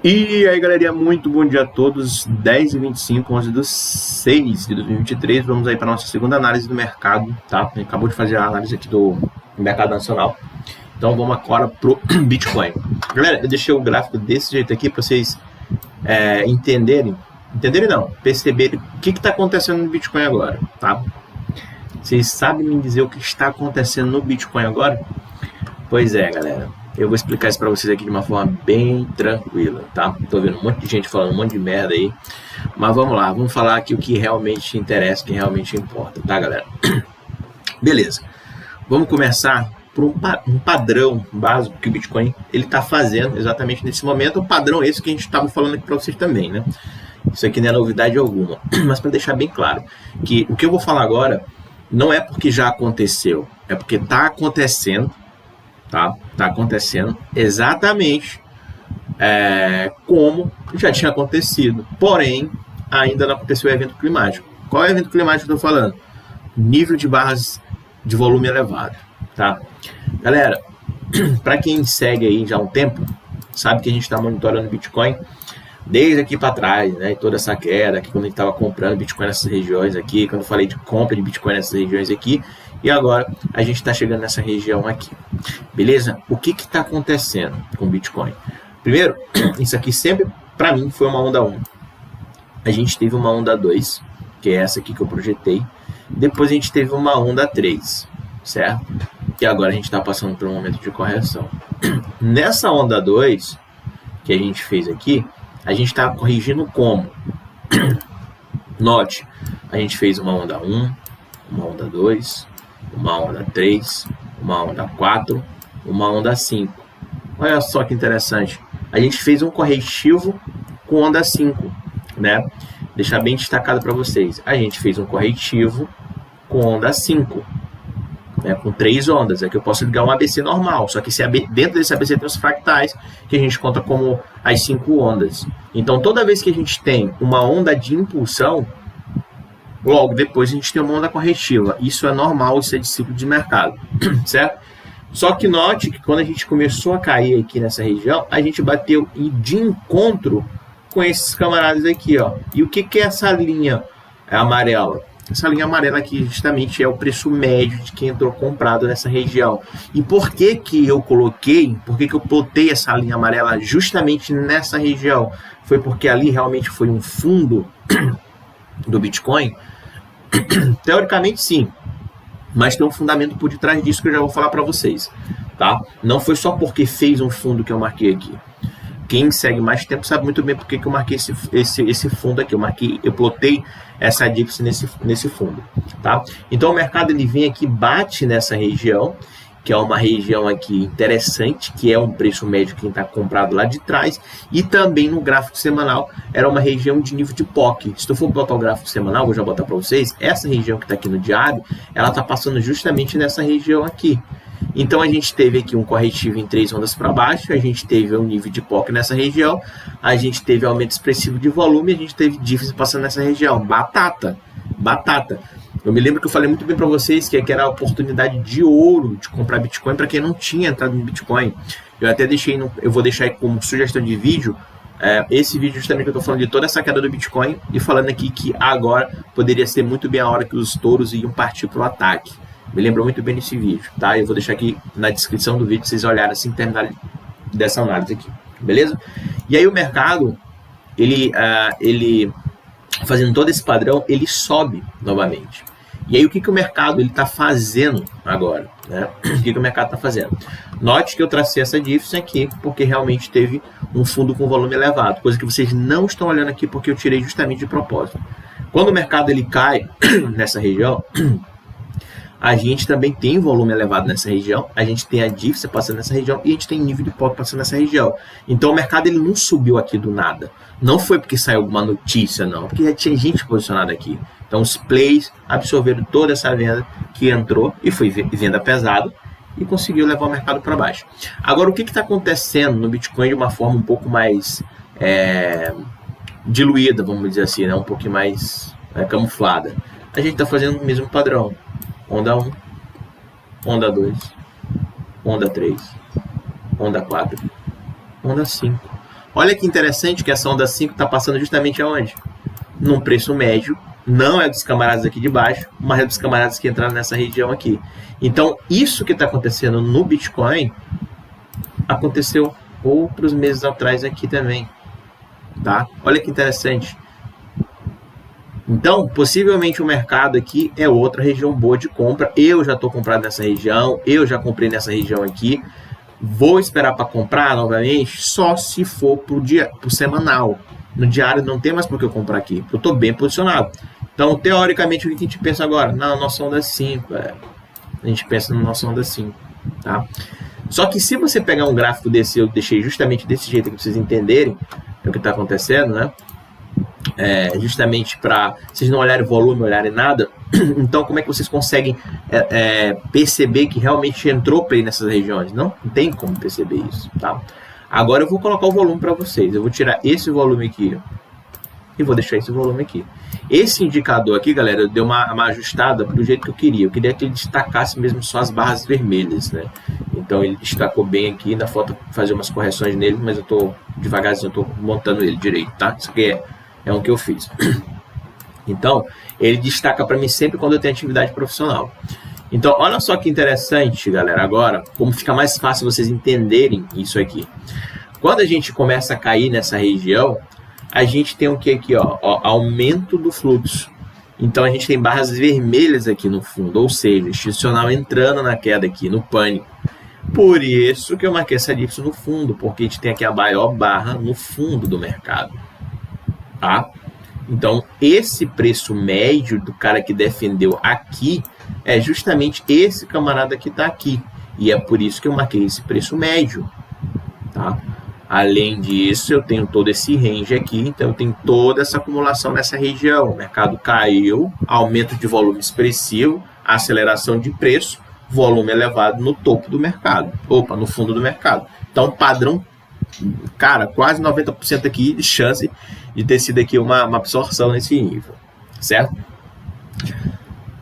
E aí, galerinha, muito bom dia a todos. 10h25, 11/6/2023. Vamos aí para a nossa segunda análise do mercado, tá? A gente acabou de fazer a análise aqui do mercado nacional. Então vamos agora pro Bitcoin. Galera, eu deixei o gráfico desse jeito aqui para vocês entenderem não, perceberem o que está acontecendo no Bitcoin agora, tá? Vocês sabem me dizer o que está acontecendo no Bitcoin agora? Pois é, galera. Eu vou explicar isso para vocês aqui de uma forma bem tranquila, tá? Tô vendo um monte de gente falando um monte de merda aí. Mas vamos lá, vamos falar aqui o que realmente interessa, o que realmente importa, tá, galera? Beleza. Vamos começar por um padrão básico que o Bitcoin ele tá fazendo exatamente nesse momento. Um padrão esse que a gente estava falando aqui para vocês também, né? Isso aqui não é novidade alguma. Mas para deixar bem claro que o que eu vou falar agora não é porque já aconteceu, é porque tá acontecendo. Tá acontecendo exatamente como já tinha acontecido, porém ainda não aconteceu o evento climático. Qual é o evento climático que eu estou falando? Nível de barras de volume elevado, tá? Galera, para quem segue aí já há um tempo, sabe que a gente está monitorando o Bitcoin desde aqui para trás, né? Toda essa queda, que quando a gente estava comprando Bitcoin nessas regiões aqui, quando eu falei de compra de Bitcoin nessas regiões aqui, e agora a gente está chegando nessa região aqui, beleza? O que está acontecendo com o Bitcoin? Primeiro, isso aqui sempre, para mim, foi uma onda 1. A gente teve uma onda 2, que é essa aqui que eu projetei. Depois a gente teve uma onda 3, certo? E agora a gente está passando por um momento de correção. Nessa onda 2, que a gente fez aqui, a gente está corrigindo como? Note, a gente fez uma onda 1, uma onda 2, uma onda 3, uma onda 4, uma onda 5. Olha só que interessante. A gente fez um corretivo com onda 5, né? Deixar bem destacado para vocês. A gente fez um corretivo com onda 5, né? Com 3 ondas. Aqui eu posso ligar um ABC normal, só que dentro desse ABC tem os fractais, que a gente conta como as 5 ondas. Então, toda vez que a gente tem uma onda de impulsão, logo depois a gente tem uma onda corretiva. Isso é normal, isso é de ciclo de mercado, certo? Só que note que quando a gente começou a cair aqui nessa região, a gente bateu de encontro com esses camaradas aqui, ó. E o que é essa linha amarela? Essa linha amarela aqui justamente é o preço médio de quem entrou comprado nessa região. E por que que eu plotei essa linha amarela justamente nessa região? Foi porque ali realmente foi um fundo do Bitcoin? Teoricamente sim, mas tem um fundamento por detrás disso que eu já vou falar para vocês, tá? Não foi só porque fez um fundo que eu marquei aqui. Quem segue mais tempo sabe muito bem porque que eu marquei esse fundo aqui. Eu plotei essa dips nesse fundo, tá? Então o mercado ele vem aqui, bate nessa região, que é uma região aqui interessante, que é um preço médio quem está comprado lá de trás, e também no gráfico semanal era uma região de nível de POC. Se tu for botar o gráfico semanal, vou já botar para vocês, essa região que está aqui no diário, ela está passando justamente nessa região aqui. Então a gente teve aqui um corretivo em 3 ondas para baixo, a gente teve um nível de POC nessa região, a gente teve aumento expressivo de volume, a gente teve dívidas passando nessa região. Batata. Eu me lembro que eu falei muito bem para vocês que era a oportunidade de ouro de comprar Bitcoin para quem não tinha entrado no Bitcoin. Eu até deixei, eu vou deixar aí como sugestão de vídeo, esse vídeo justamente que eu estou falando de toda essa queda do Bitcoin e falando aqui que agora poderia ser muito bem a hora que os touros iam partir para o ataque. Me lembrou muito bem desse vídeo, tá? Eu vou deixar aqui na descrição do vídeo, vocês olharem assim que terminar dessa análise aqui, beleza? E aí o mercado, ele fazendo todo esse padrão, ele sobe novamente. E aí o que o mercado está fazendo agora, né? O que o mercado está fazendo? Note que eu tracei essa diff aqui porque realmente teve um fundo com volume elevado, coisa que vocês não estão olhando aqui porque eu tirei justamente de propósito. Quando o mercado ele cai nessa região, a gente também tem volume elevado nessa região, a gente tem a diff passando nessa região e a gente tem nível de POC passando nessa região. Então o mercado ele não subiu aqui do nada. Não foi porque saiu alguma notícia, não, porque já tinha gente posicionada aqui. Então os plays absorveram toda essa venda que entrou e foi venda pesada e conseguiu levar o mercado para baixo. Agora, o que está acontecendo no Bitcoin de uma forma um pouco mais diluída, vamos dizer assim, né? Um pouquinho mais camuflada? A gente está fazendo o mesmo padrão. Onda 1, onda 2, onda 3, onda 4, onda 5. Olha que interessante que essa onda 5 está passando justamente aonde? Num preço médio, não é dos camaradas aqui de baixo, mas é dos camaradas que entraram nessa região aqui. Então, isso que está acontecendo no Bitcoin, aconteceu outros meses atrás aqui também, tá? Olha que interessante. Então, possivelmente o mercado aqui é outra região boa de compra. Eu já estou comprado nessa região, eu já comprei nessa região aqui. Vou esperar para comprar novamente só se for pro semanal. No diário não tem mais por que eu comprar aqui, eu estou bem posicionado. Então, teoricamente, o que a gente pensa agora? Na nossa onda 5, a gente pensa na nossa onda 5, tá? Só que se você pegar um gráfico desse, eu deixei justamente desse jeito aqui para vocês entenderem o que está acontecendo, né? Justamente para vocês não olharem volume, olharem nada. Então, como é que vocês conseguem perceber que realmente entrou play nessas regiões? Não tem como perceber isso, tá? Agora eu vou colocar o volume para vocês. Eu vou tirar esse volume aqui e vou deixar esse volume aqui. Esse indicador aqui, galera, eu dei uma ajustada do jeito que eu queria. Eu queria que ele destacasse mesmo só as barras vermelhas, né? Então ele destacou bem aqui. Ainda falta fazer umas correções nele, mas eu tô devagarzinho, eu tô montando ele direito, tá? Isso aqui é um que eu fiz. Então, ele destaca para mim sempre quando eu tenho atividade profissional. Então, olha só que interessante, galera, agora, como fica mais fácil vocês entenderem isso aqui. Quando a gente começa a cair nessa região, a gente tem o que aqui, ó, aumento do fluxo. Então, a gente tem barras vermelhas aqui no fundo, ou seja, institucional entrando na queda aqui, no pânico. Por isso que eu marquei essa dips no fundo, porque a gente tem aqui a maior barra no fundo do mercado. Tá? Então, esse preço médio do cara que defendeu aqui é justamente esse camarada que está aqui. E é por isso que eu marquei esse preço médio. Tá? Além disso, eu tenho todo esse range aqui, então eu tenho toda essa acumulação nessa região. O mercado caiu, aumento de volume expressivo, aceleração de preço, volume elevado no topo do mercado. Opa, no fundo do mercado. Então, padrão, cara, quase 90% aqui de chance de ter sido aqui uma absorção nesse nível, certo?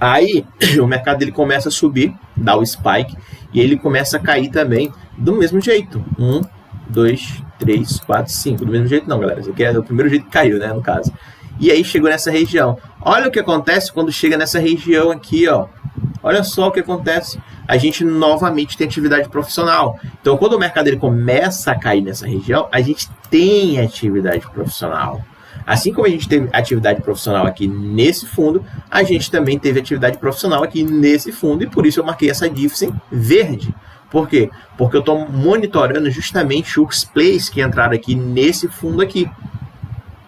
Aí o mercado ele começa a subir, dá o spike, e ele começa a cair também do mesmo jeito. 1, 2, 3, 4, 5. Do mesmo jeito não, galera. Isso aqui é o primeiro jeito que caiu, né, no caso. E aí chegou nessa região. Olha o que acontece quando chega nessa região aqui, ó. Olha só o que acontece. A gente novamente tem atividade profissional. Então, quando o mercado ele começa a cair nessa região, a gente tem atividade profissional. Assim como a gente teve atividade profissional aqui nesse fundo, a gente também teve atividade profissional aqui nesse fundo. E por isso eu marquei essa diff verde. Por quê? Porque eu estou monitorando justamente os plays que entraram aqui nesse fundo aqui.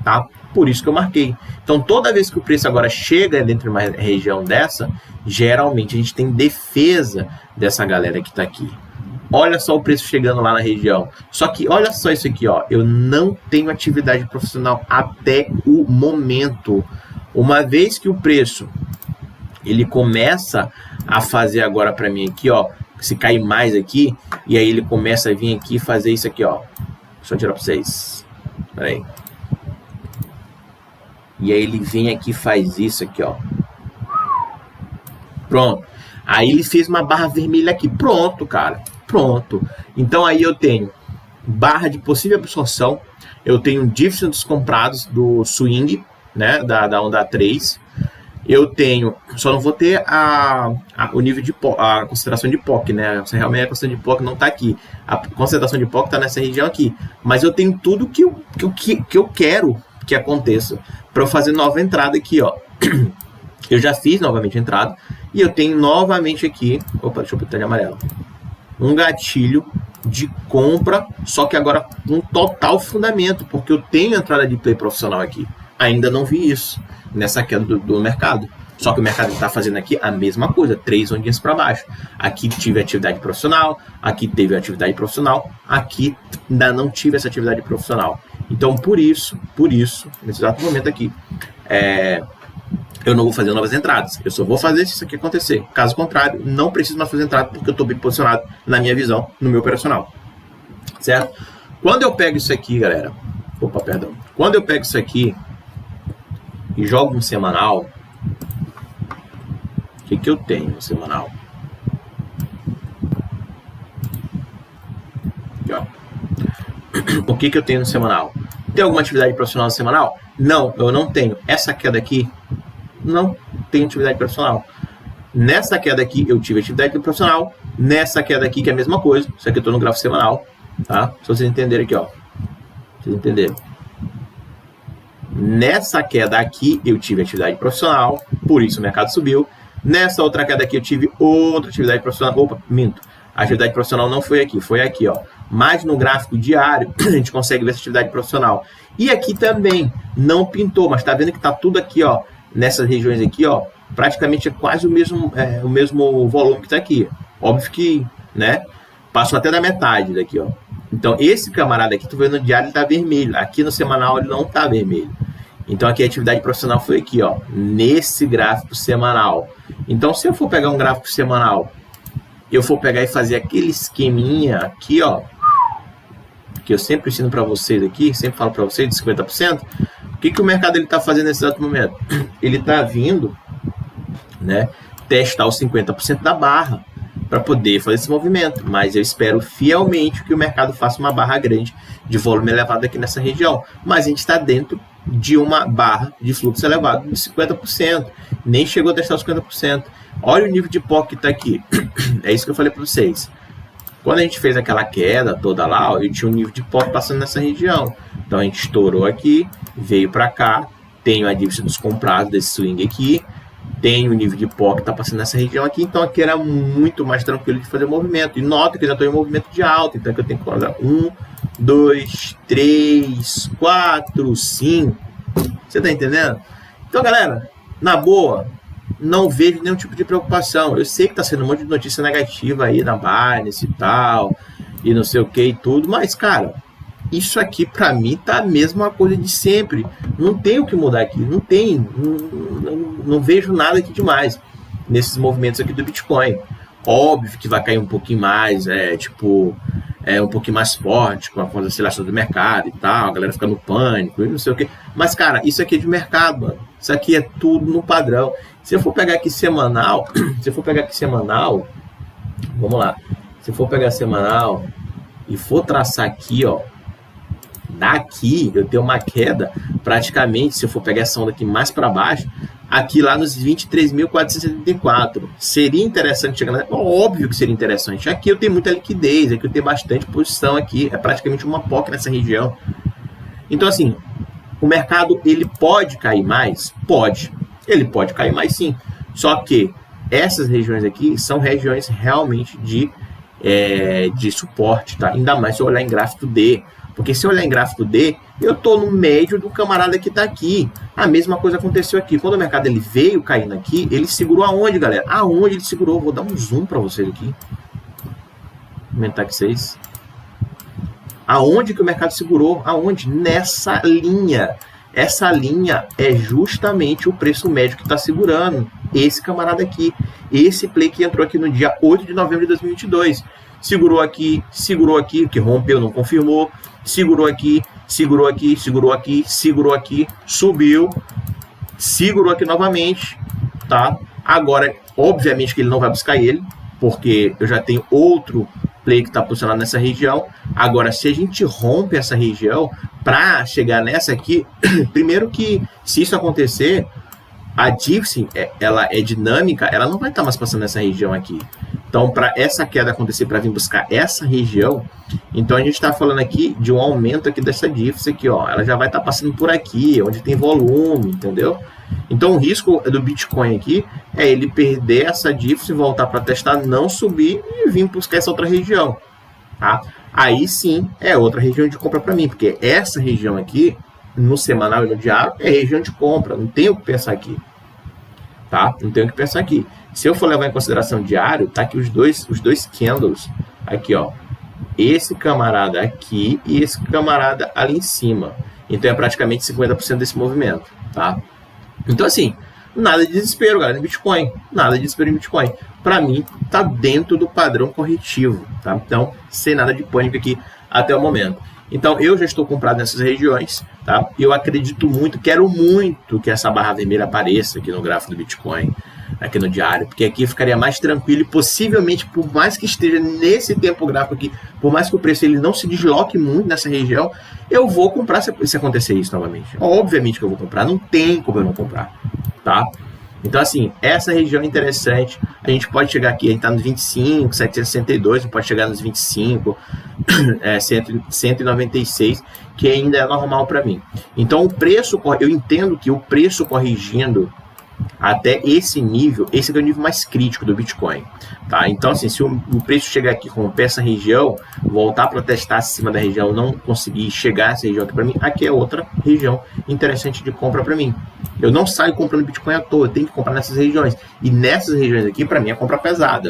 Tá? Por isso que eu marquei. Então, toda vez que o preço agora chega dentro de uma região dessa, geralmente a gente tem defesa dessa galera que está aqui. Olha só o preço chegando lá na região. Só que olha só isso aqui, ó. Eu não tenho atividade profissional até o momento. Uma vez que o preço ele começa a fazer agora para mim aqui, ó, se cair mais aqui, e aí ele começa a vir aqui e fazer isso aqui, ó. Deixa eu tirar para vocês. Espera aí. E aí ele vem aqui e faz isso aqui, ó. Pronto. Aí ele fez uma barra vermelha aqui. Pronto, cara. Pronto. Então aí eu tenho barra de possível absorção. Eu tenho dividendos comprados do swing, né? Da onda 3. Eu tenho... Só não vou ter o nível de a concentração de POC, né? Realmente a concentração de POC não está aqui. A concentração de POC está nessa região aqui. Mas eu tenho tudo que eu quero que aconteça para eu fazer nova entrada aqui, ó. Eu já fiz novamente a entrada e eu tenho novamente aqui, opa, deixa eu botar de amarelo, um gatilho de compra, só que agora com total fundamento, porque eu tenho entrada de play profissional aqui. Ainda não vi isso nessa queda do mercado. Só que o mercado está fazendo aqui a mesma coisa, 3 ondinhas para baixo. Aqui tive atividade profissional, aqui teve atividade profissional, aqui ainda não tive essa atividade profissional. Então, por isso, nesse exato momento aqui, eu não vou fazer novas entradas. Eu só vou fazer se isso aqui acontecer. Caso contrário, não preciso mais fazer entrada porque eu estou bem posicionado na minha visão, no meu operacional. Certo? Quando eu pego isso aqui, galera... Opa, perdão. Quando eu pego isso aqui e jogo no semanal... O que eu tenho no semanal? Aqui, ó. O que eu tenho no semanal? Tem alguma atividade profissional no semanal? Não, eu não tenho. Essa queda aqui, não tem atividade profissional. Nessa queda aqui, eu tive atividade profissional. Nessa queda aqui, que é a mesma coisa. Só que eu estou no gráfico semanal, tá? Se vocês entenderem aqui, ó. Vocês entenderam? Nessa queda aqui, eu tive atividade profissional. Por isso o mercado subiu. Nessa outra queda aqui, eu tive outra atividade profissional. Opa, minto. A atividade profissional não foi aqui, ó. Mas no gráfico diário, a gente consegue ver essa atividade profissional. E aqui também, não pintou, mas tá vendo que tá tudo aqui, ó. Nessas regiões aqui, ó, praticamente é quase o mesmo volume que tá aqui. Óbvio que, né, passou até da metade daqui, ó. Então, esse camarada aqui, tu vendo no diário, ele tá vermelho. Aqui no semanal, ele não tá vermelho. Então, aqui a atividade profissional foi aqui, ó, nesse gráfico semanal. Então, se eu for pegar um gráfico semanal, eu for pegar e fazer aquele esqueminha aqui, ó, que eu sempre ensino para vocês aqui, sempre falo para vocês de 50%, o que o mercado ele tá fazendo nesse exato momento? Ele tá vindo, né, testar os 50% da barra para poder fazer esse movimento, mas eu espero fielmente que o mercado faça uma barra grande de volume elevado aqui nessa região, mas a gente está dentro de uma barra de fluxo elevado de 50%, nem chegou a testar os 50%. Olha o nível de POC que está aqui, é isso que eu falei para vocês. Quando a gente fez aquela queda toda lá, eu tinha um nível de POC passando nessa região, então a gente estourou aqui, veio para cá, tenho a dívida dos comprados desse swing aqui, tem o nível de pó que está passando nessa região aqui, então aqui era muito mais tranquilo de fazer o movimento. E nota que eu já estou em movimento de alta, então aqui eu tenho que colocar 1, 2, 3, 4, 5. Você está entendendo? Então, galera, na boa, não vejo nenhum tipo de preocupação. Eu sei que está sendo um monte de notícia negativa aí na Binance e tal, e não sei o que e tudo, mas, cara, isso aqui para mim tá a mesma coisa de sempre. Não tem o que mudar aqui, não tem, não vejo nada aqui demais nesses movimentos aqui do Bitcoin. Óbvio que vai cair um pouquinho mais, um pouquinho mais forte com a oscilação do mercado e tal, a galera fica no pânico e não sei o que. Mas, cara, isso aqui é de mercado, mano. Isso aqui é tudo no padrão. Se eu for pegar aqui semanal, vamos lá. Se eu for pegar semanal e for traçar aqui, ó, daqui eu tenho uma queda praticamente, se eu for pegar essa onda aqui mais para baixo, aqui lá nos 23.474. Seria interessante chegar na... Óbvio que seria interessante. Aqui eu tenho muita liquidez, aqui eu tenho bastante posição aqui, é praticamente uma POC nessa região. Então, assim, o mercado, ele pode cair mais? Pode. Ele pode cair mais, sim. Só que essas regiões aqui são regiões realmente de suporte, tá? Ainda mais se eu olhar em gráfico D. Porque se eu olhar em gráfico D, eu estou no médio do camarada que está aqui. A mesma coisa aconteceu aqui. Quando o mercado ele veio caindo aqui, ele segurou aonde, galera? Aonde ele segurou? Vou dar um zoom para vocês aqui. Vou aumentar aqui 6. Aonde que o mercado segurou? Aonde? Nessa linha. Essa linha é justamente o preço médio que está segurando. Esse camarada aqui. Esse play que entrou aqui no dia 8 de novembro de 2022. Segurou aqui, que rompeu, não confirmou. Segurou aqui, segurou aqui, segurou aqui, segurou aqui, subiu, segurou aqui novamente, tá? Agora, obviamente que ele não vai buscar ele, porque eu já tenho outro play que está posicionado nessa região. Agora, se a gente rompe essa região para chegar nessa aqui, primeiro que se isso acontecer, a DIFSI, ela é dinâmica, ela não vai estar mais passando nessa região aqui. Então, para essa queda acontecer, para vir buscar essa região, então a gente está falando aqui de um aumento aqui dessa DIFSI aqui, ó. Ela já vai estar passando por aqui, onde tem volume, entendeu? Então, o risco do Bitcoin aqui é ele perder essa DIFSI, voltar para testar, não subir e vir buscar essa outra região, tá? Aí sim, é outra região de compra para mim, porque essa região aqui, no semanal e no diário, é região de compra, não tem o que pensar aqui, tá? Não tem o que pensar aqui. Se eu for levar em consideração diário, tá aqui os dois candles, aqui, ó, esse camarada aqui e esse camarada ali em cima. Então é praticamente 50% desse movimento, tá? Então, assim, nada de desespero, galera, em Bitcoin, nada de desespero em Bitcoin. Para mim, tá dentro do padrão corretivo, tá? Então, sem nada de pânico aqui até o momento. Então, eu já estou comprado nessas regiões, tá? Eu acredito muito, quero muito que essa barra vermelha apareça aqui no gráfico do Bitcoin. aqui no diário, porque aqui ficaria mais tranquilo e possivelmente, por mais que esteja nesse tempo gráfico aqui, por mais que o preço ele não se desloque muito nessa região, eu vou comprar se acontecer isso novamente. Obviamente que eu vou comprar, não tem como eu não comprar, tá? Então, assim, essa região é interessante. A gente pode chegar aqui, a gente está nos 25, 762, a gente pode chegar nos 25, 196, que ainda é normal para mim. Então, o preço, eu entendo que o preço corrigindo até esse nível, esse é o nível mais crítico do Bitcoin, tá? Então, assim, se o preço chegar aqui, romper essa região, voltar para testar acima da região, não conseguir chegar a essa região aqui para mim, aqui é outra região interessante de compra para mim. Eu não saio comprando Bitcoin à toa, eu tenho que comprar nessas regiões. E nessas regiões aqui, para mim, é compra pesada.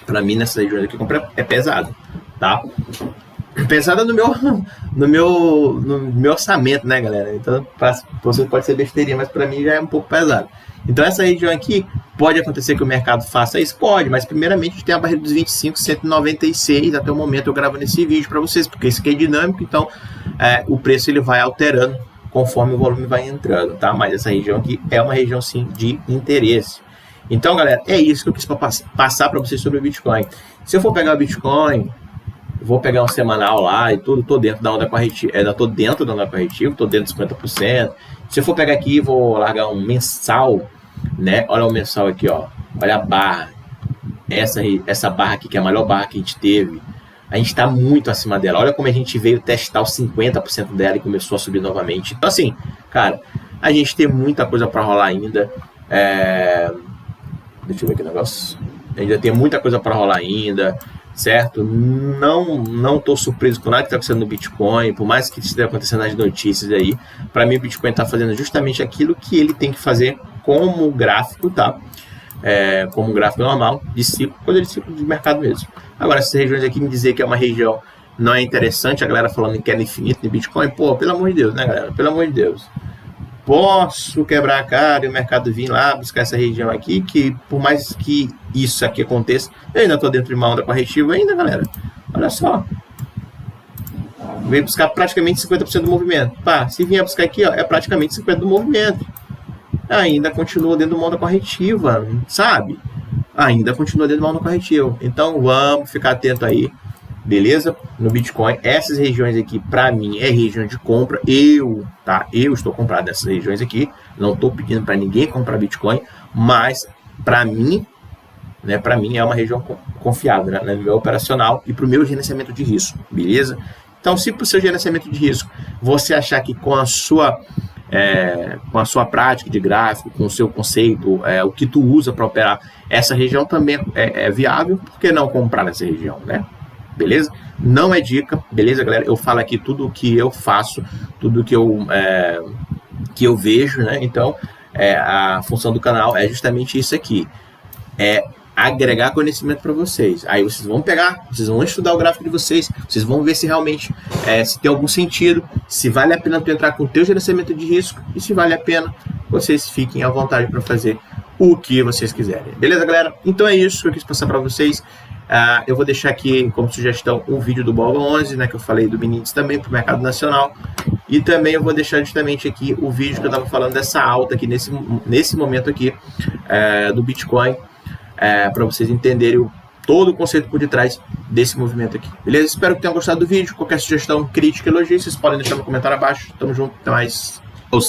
Para mim, nessas regiões aqui, compra é pesada, tá? Pesada no meu orçamento, né, galera? Então, para você pode ser besteirinha, mas para mim já é um pouco pesado. Então, essa região aqui, pode acontecer que o mercado faça isso? Pode, mas primeiramente a gente tem a barreira dos 25, 196, até o momento eu gravo nesse vídeo para vocês, porque isso aqui é dinâmico, então o preço ele vai alterando conforme o volume vai entrando, tá? Mas essa região aqui é uma região, sim, de interesse. Então, galera, é isso que eu quis passar para vocês sobre o Bitcoin. Se eu for pegar o Bitcoin, vou pegar um semanal lá e tudo, tô dentro da onda corretiva, tô dentro da onda corretiva, tô dentro dos 50%. Se eu for pegar aqui, vou largar um mensal, né? Olha o mensal aqui, ó. Olha a barra. Essa barra aqui, que é a maior barra que a gente teve, a gente está muito acima dela. Olha como a gente veio testar os 50% dela e começou a subir novamente. Então, assim, cara, a gente tem muita coisa para rolar ainda. Deixa eu ver aqui o negócio. Ainda tem muita coisa para rolar ainda, certo? Não tô surpreso com nada que está acontecendo no Bitcoin, por mais que esteja acontecendo nas notícias aí. Para mim, o Bitcoin está fazendo justamente aquilo que ele tem que fazer como gráfico, tá? Como um gráfico normal, de ciclo, coisa de ciclo de mercado mesmo. Agora, essas regiões aqui, me dizer que é uma região não é interessante, a galera falando que é infinito de Bitcoin, pô, pelo amor de Deus, né, galera? Pelo amor de Deus. Posso quebrar a cara e o mercado vir lá buscar essa região aqui, que por mais que isso aqui aconteça, eu ainda estou dentro de uma onda corretiva ainda, galera. Olha só. Vem buscar praticamente 50% do movimento. Pá, se vier buscar aqui, ó, é praticamente 50% do movimento. Ainda continua dentro de uma onda corretiva, sabe? Ainda continua dentro de uma onda corretiva. Então, vamos ficar atento aí. Beleza? No Bitcoin, essas regiões aqui, para mim, é região de compra. Eu estou comprado nessas regiões aqui. Não estou pedindo para ninguém comprar Bitcoin, mas para mim, né, é uma região confiável, né, no meu operacional e para o meu gerenciamento de risco, beleza? Então, se para o seu gerenciamento de risco você achar que com a sua prática de gráfico, com o seu conceito, o que tu usa para operar, essa região também é viável, por que não comprar nessa região, né? Beleza? Não é dica, beleza, galera? Eu falo aqui tudo o que eu faço, tudo que eu vejo, né? Então, a função do canal é justamente isso aqui. Agregar conhecimento para vocês. Aí vocês vão pegar, vocês vão estudar o gráfico de vocês, vocês vão ver se realmente se tem algum sentido, se vale a pena tu entrar com o teu gerenciamento de risco e se vale a pena, vocês fiquem à vontade para fazer o que vocês quiserem. Beleza, galera? Então é isso que eu quis passar para vocês. Eu vou deixar aqui como sugestão um vídeo do Bova 11, né, que eu falei do Minites também para o mercado nacional. E também eu vou deixar justamente aqui o vídeo que eu estava falando dessa alta aqui nesse momento aqui do Bitcoin, para vocês entenderem todo o conceito por detrás desse movimento aqui. Beleza? Espero que tenham gostado do vídeo. Qualquer sugestão, crítica, elogio, vocês podem deixar no comentário abaixo. Tamo junto, até mais. Os